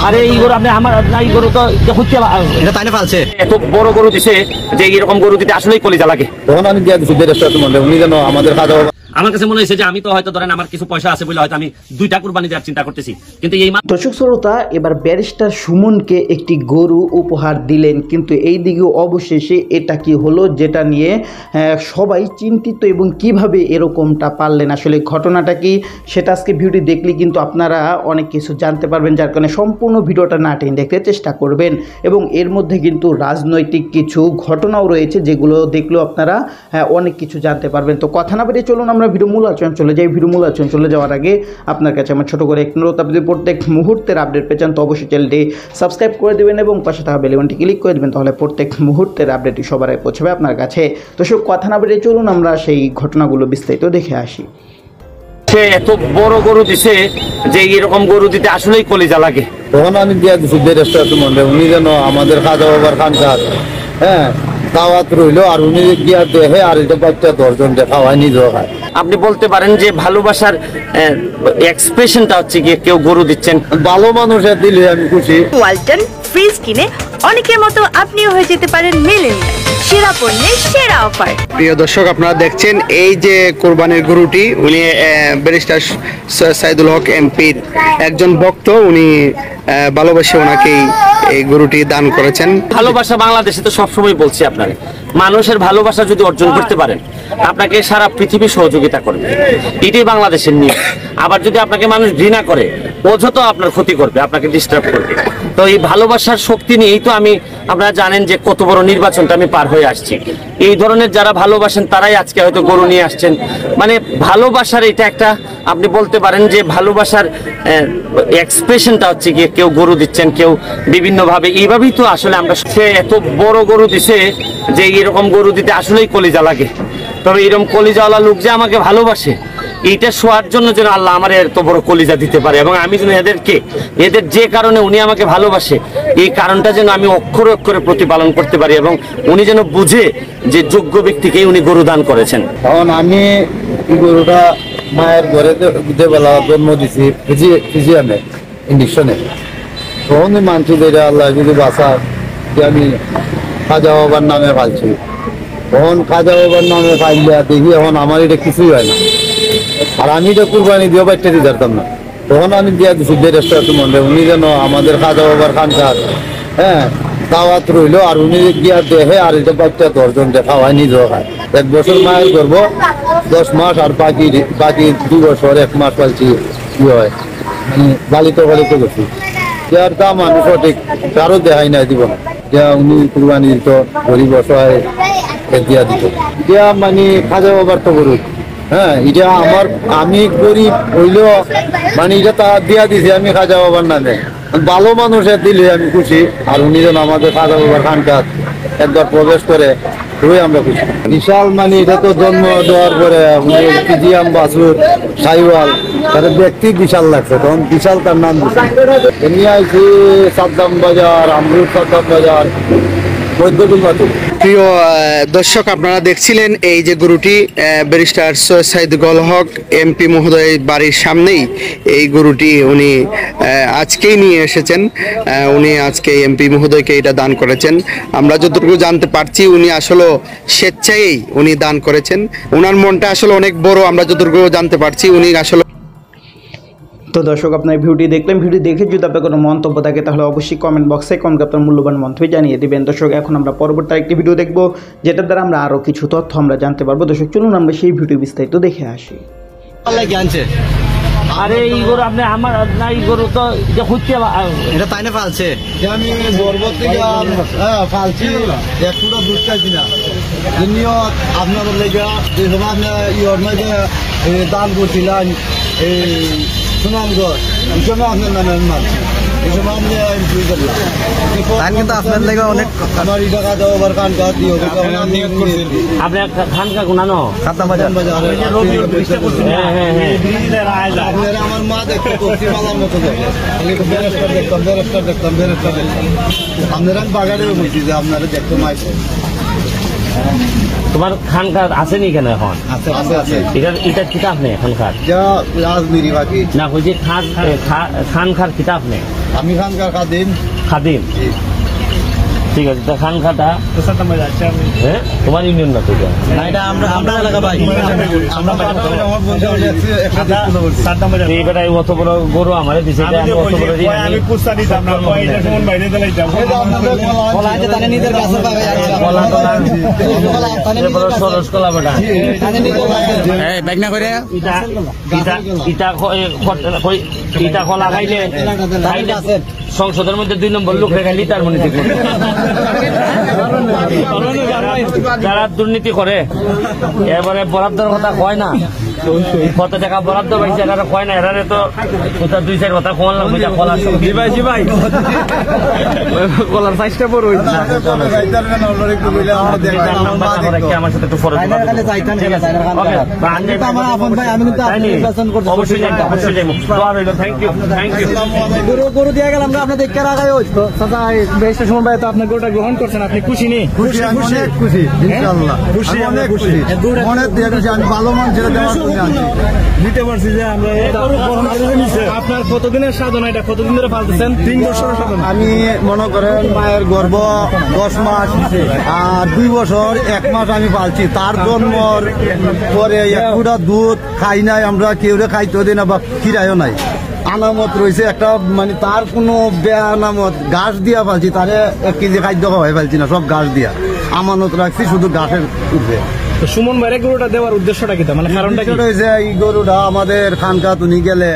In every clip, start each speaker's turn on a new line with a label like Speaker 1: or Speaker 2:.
Speaker 1: আরে এই গরু আপনি আমার এই গরু তো হচ্ছে এটা তাইনে পালছে এত বড় গরু দিছে যে এরকম গরু দিতে আসলেই কলিজা লাগে। তখন আমি দিয়ে দিছি উনি যেন আমাদের খাওয়া দাওয়া। আমার কাছে মনে হয়েছে যে আমি তো হয়তো ধরেন আমার কিছু পয়সা আছে বলে হয়তো আমি 2টা কুরবানি দেওয়ার চিন্তা করতেছি, কিন্তু এই
Speaker 2: দর্শক শ্রোতা, এবার ব্যারিস্টার সুমনকে একটি গরু উপহার দিলেন, কিন্তু এই দিকে অবশেষে এটা কি হলো যেটা নিয়ে সবাই চিন্তিত এবং কিভাবে এরকমটা পারলেন, আসলে ঘটনাটা কি সেটা আজকে ভিডিও দেখলে কিন্তু আপনারা অনেক কিছু জানতে পারবেন, যার কারণে সম্পূর্ণ ভিডিওটা না টেনে দেখতে চেষ্টা করবেন। এবং এর মধ্যে কিন্তু রাজনৈতিক কিছু ঘটনাও রয়েছে যেগুলো দেখলেও আপনারা অনেক কিছু জানতে পারবেন। তো কথা না বেরিয়ে চলুন আমরা ভিডিও মূল আলোচনা চলে যাই। ভিডিও মূল আলোচনা চলে যাওয়ার আগে আপনার কাছে আমার ছোট করে এক অনুরোধ, আপনি যদি প্রত্যেক মুহূর্তের আপডেট পেয়ে চান তো অবশ্যই চ্যানেলটি সাবস্ক্রাইব করে দেবেন এবং পাশে থাকা বেল আইকনটি ক্লিক করে দেবেন, তাহলে প্রত্যেক মুহূর্তের আপডেটটি সবার আগে পৌঁছবে আপনার কাছে। তো সব কথা না বেরিয়ে চলুন আমরা সেই ঘটনাগুলো বিস্তারিত দেখে আসি।
Speaker 1: সে এত বড় গরু দিছে যে এরকম গরু দিতে আসলেই কলিজা লাগে।
Speaker 3: তখন আমি দিয়ে দিছি উনি যেন আমাদের খাওয়া দাওয়ার খানটা দাওয়াত রইলো, আর উনি গিয়া দেখে আর এটা বাচ্চা 10 জন খাওয়ায় নিজেও খায়।
Speaker 1: আপনি বলতে পারেন যে ভালোবাসার এক্সপ্রেশনটা হচ্ছে গিয়ে কেউ গরু দিচ্ছেন,
Speaker 3: ভালো মানুষের দিলে আমি খুশি।
Speaker 4: ওয়ালটন ফ্রিজ কিনে অনেকের মতো আপনিও হয়ে যেতে পারেন মিলেনিয়াল, সেরা পণ্যের সেরা অফার।
Speaker 5: প্রিয় দর্শক, আপনারা দেখছেন এই যে কোরবানির গরুটি, উনি ব্যারিস্টার সাইদুল হক এমপির একজন ভক্ত, উনি ভালোবাসে ওনাকেই এই গরুটি দান করেছেন।
Speaker 1: ভালোবাসা বাংলাদেশে তো সবসময় বলছি আপনার মানুষের ভালোবাসা যদি অর্জন করতে পারেন আপনাকে সারা পৃথিবী সহযোগিতা করবে, এটাই বাংলাদেশের নিয়ম। আবার যদি আপনাকে মানুষ ঘৃণা করে অযথা আপনার ক্ষতি করবে, আপনাকে ডিস্টার্ব করবে। তো এই ভালোবাসার শক্তি নিয়েই তো আপনারা জানেন যে কত বড় নির্বাচনটা আমি পার হয়ে আসছি। এই ধরনের যারা ভালোবাসেন তারাই আজকে হয়তো গরু নিয়ে আসছেন। মানে ভালোবাসার এটা একটা, আপনি বলতে পারেন যে ভালোবাসার এক্সপ্রেশনটা হচ্ছে গিয়ে কেউ গরু দিচ্ছেন, কেউ বিভিন্নভাবে, এইভাবেই তো আসলে আমরা। সে এত বড় গরু দিছে যে এরকম গরু দিতে আসলেই কলিজা লাগে। তবে এরকম কলিজাওয়ালা লোক যে আমাকে ভালোবাসে এইটা শোয়ার জন্য যেন আল্লাহ আমার এত বড় কলিজা দিতে পারে, এবং আমি যেন এদের যে কারণে উনি আমাকে ভালোবাসে এই কারণটা যেন আমি অক্ষরে অক্ষরে প্রতিপালন করতে পারি, এবং উনি যেন বুঝে যে যোগ্য ব্যক্তিকেই উনি গরু দান করেছেন।
Speaker 3: তখন আমি গরুটা মায়ের ঘরে বেলা জন্ম দিছি ফিজিয়ামে ইঞ্জেকশনে। তখন মানছি যে আল্লাহ যদি বাঁচা যে আমি খাজা বাবার নামে ফালছি। তখন খাজা বাবার নামে ফাইলিয়া দেখি এখন আমার এটা কিছুই হয় না, আর আমি এটা কুরবানি দিয়ে বাচ্চা দিতে পারতাম না। তখন আমি দিয়ে দিছি উনি যেন আমাদের খাজা বাবার খানটা দাওয়াত রইলো, আর উনি গিয়া দেখে আর এটা বাচ্চা 10 জন খাওয়ায় নিজেও খায়। 1 বছর মায়ের করব 10 মাস, আর বাকি 2 বছর 1 মাস পালছি কি হয় বালিত করছি। যার দাম আমি সঠিক কারো দেখাই নাই দিব না, যা উনি কুরবানি দিত গরিব অসহায় দিয়া দিত। এটা মানে খাজা বাবার তো গরু, এটা আমার, আমি গরিব হইলেও মানে এটা তা দিয়া দিছি আমি খাজা বাবার নামে। ভালো মানুষের দিলে আমি খুশি, আর উনি যেন আমাদের খাজা বাবার খানটা একবার প্রবেশ করে খুবই আমরা খুশি। বিশাল মানে এটা তো জন্ম দেওয়ার পরে পিজিয়াম বাসুর সাইওয়াল তাদের ব্যক্তি বিশাল লাগছে, তখন বিশাল তার নাম দিচ্ছে। এমনি আইছি সাদ্দাম বাজার, আমরুদ সাদ্দাম বাজার, বৈদ্যুতিক বাজার।
Speaker 5: প্রিয় দর্শক, আপনারা দেখছিলেন এই যে গরুটি ব্যারিস্টার সাইদুল হক এমপি মহোদয় বাড়ির সামনেই এই গরুটি উনি আজকেই নিয়ে এসেছেন। উনি আজকে এমপি মহোদয়কে এটা দান করেছেন। আমরা যতটুকু জানতে পারছি উনি আসলে স্বেচ্ছায় উনি দান করেছেন, ওনার মনটা আসলে অনেক বড়। আমরা যতটুকু জানতে পারছি উনি আসলে।
Speaker 2: তো দর্শক, আপনার ভিডিওটি দেখলেন, ভিডিও দেখে যদি আপনার কোনো মন্তব্য থাকে তাহলে অবশ্যই কমেন্ট বক্সে আপনার মূল্যবান মন্তব্য জানিয়ে দেবেন। দর্শক, এখন আমরা পরবর্তী একটি ভিডিও দেখব যেটার দ্বারা আমরা আরও কিছু তথ্য আমরা জানতে পারবো। দর্শক, চলুন আমরা সেই ভিডিও বিস্তারিত দেখে আসি।
Speaker 1: আরে এই গরু আপনি আমার এই গরু তো হচ্ছে এটা তাইনে পালছে
Speaker 3: আমি বরবত থেকে ফালছি, একটুটা দুধ চাইছি না। আপনার লেগে যে সময় আপনার ইয়র মাঝে দান করছিলেন এই সুনামগড়, এই সময় আপনার নামে মানছি, এই সময় আপনি কিন্তু আপনার লেগে অনেক আমার এই টাকা দেওয়া আবার কান কাজ দিয়ে
Speaker 1: আপনি খানকা গুনানো
Speaker 3: আপনারা আমার মা দেখতে করছি মালার মতো দেখতাম আপনারা বাগানে বলছি যে আপনারা দেখতে মাইছে
Speaker 1: তোমার খানকার আসেনি কেন এখন?
Speaker 3: আছে আছে আছে
Speaker 1: এটা কিতাব নেই এখনকার
Speaker 3: যা রাজমিরি বাকি
Speaker 1: না, বলছি খানকার কিতাব নেই,
Speaker 3: আমি খানকার খাদিম
Speaker 1: খাদিম। ঠিক আছে, তা খানখাটা হ্যাঁ তোমার ইউনিয়ন না তো এটা?
Speaker 3: আমরা এলাকা ভাই
Speaker 1: এই বেটায় অত বড় গরু আমারে দিছে, এটা আমি অত বড় ঋণ আমি কলা টলা এরপরে সরস কলা বেটা ইটা কলা খাইলে সংসদের মধ্যে 2 নম্বর লোক রেখে লিটার মনে ঠিক যারা দুর্নীতি করে এবারে বরাদ্দের কথা কয় না, কত টাকা বরাদ্দ পাইছে এরা কয় না, এরা তো 2-4 কথা কোন লাগবে যা কলার ভাই কলার সাইজটা বড় হইছে আমার সাথে একটু ফরজ অবশ্যই থ্যাংক ইউ
Speaker 6: গরু দিয়ে গেলাম আমরা আপনাদের কেরা গায়ে হইতো চাচা বেশটা সময় পাই তো আপনি গরুটা গ্রহণ করছেন, আপনি খুশি নেই?
Speaker 3: খুশি অনেক খুশি ইনশাআল্লাহ খুশি অনেক খুশি অনেক দিয়ে গেছে আমি ভালো মান ছেড়ে দেওয়ার জন্য আছি
Speaker 6: নিতে পারছি যে আমরা আপনার কতদিনের সাধনা, এটা কতদিন ধরে পালতেছেন? 3 বছরের সাধনা।
Speaker 3: আমি মনে করেন মায়ের গর্ভ 10 মাস আর 2 বছর 1 মাস আমি পালছি, তার জন্মর পরে 1 ফুটা দুধ খাই নাই আমরা, কেউ খাইতে দিই না বা খিরাইও নাই। আনামত রয়েছে একটা, মানে তার কোনো বেআনামত ঘাস দিয়া পালছি, তারে 1 কেজি খাদ্য খাওয়াই পালছি না, সব ঘাস দিয়া আমানত রাখছি শুধু ঘাসের উপরে।
Speaker 6: তো সুমন ভাইয়ের গরুটা দেওয়ার উদ্দেশ্যটা কি, মানে কারণটা কি?
Speaker 3: এই গরুটা আমাদের খানকা তুনি গেলে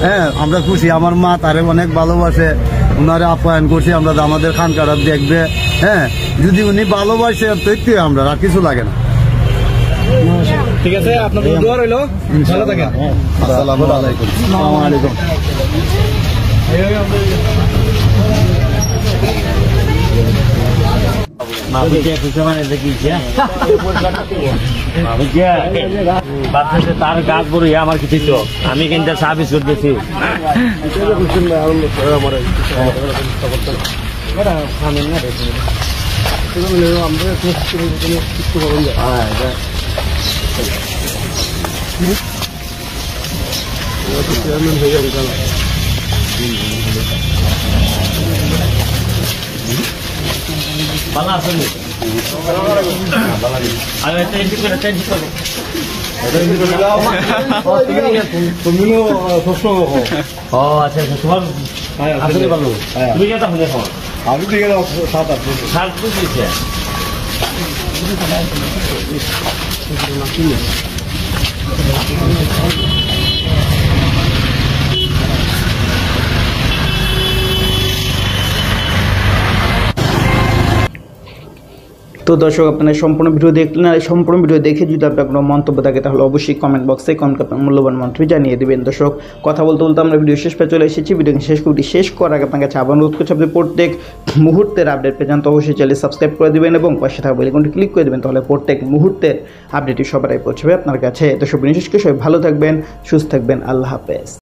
Speaker 3: হ্যাঁ আমরা খুশি, আমার মা তারে অনেক ভালোবাসে, উনারে আপ্যায়ন করছি আমরা, আমাদের খানকাটা দেখবে হ্যাঁ, যদি উনি ভালোবাসে তো আমরা আর কিছু লাগে না।
Speaker 6: ঠিক আছে, আপনাদের দোয়া রইলো, ভালো থাকেন।
Speaker 3: আসসালামু আলাইকুম। আসসালামু আলাইকুম।
Speaker 1: তার গাছ বড় আমার কিছু তো আমি কিন্তু সার্ভিস করতেছি ভালো আছেন? ও আচ্ছা তোমার আসলে ভালো, তুমি কেটা শুনে খাও?
Speaker 3: আমি ঠিক আছে 7-8
Speaker 1: শাক বুঝেছে
Speaker 2: তো দর্শক আপনারা সম্পূর্ণ ভিডিও দেখলেন, আর সম্পূর্ণ ভিডিও দেখে যদি আপনার কোনো মন্তব্য থাকে তাহলে অবশ্যই কমেন্ট বক্সে আপনার মূল্যবান মন্তব্য জানিয়ে দেবেন। দর্শক কথা বলতে বলতে আমরা ভিডিও শেষ পেয়ে চলে এসেছি। ভিডিও শেষ করার আগে আপনার কাছে আবার অনুরোধ করছি, আপনি প্রত্যেক মুহূর্তের আপডেট পেয়ে যান তো অবশ্যই চ্যানেল সাবস্ক্রাইব করে দেবেন এবং পাশে থাকা বেল আইকনটি ক্লিক করে দেবেন, তাহলে প্রত্যেক মুহূর্তের আপডেটটি সবাই পৌঁছবে আপনার কাছে। দর্শক বিশেষ করে সবাই ভালো থাকবেন, সুস্থ থাকবেন, আল্লাহ হাফেজ।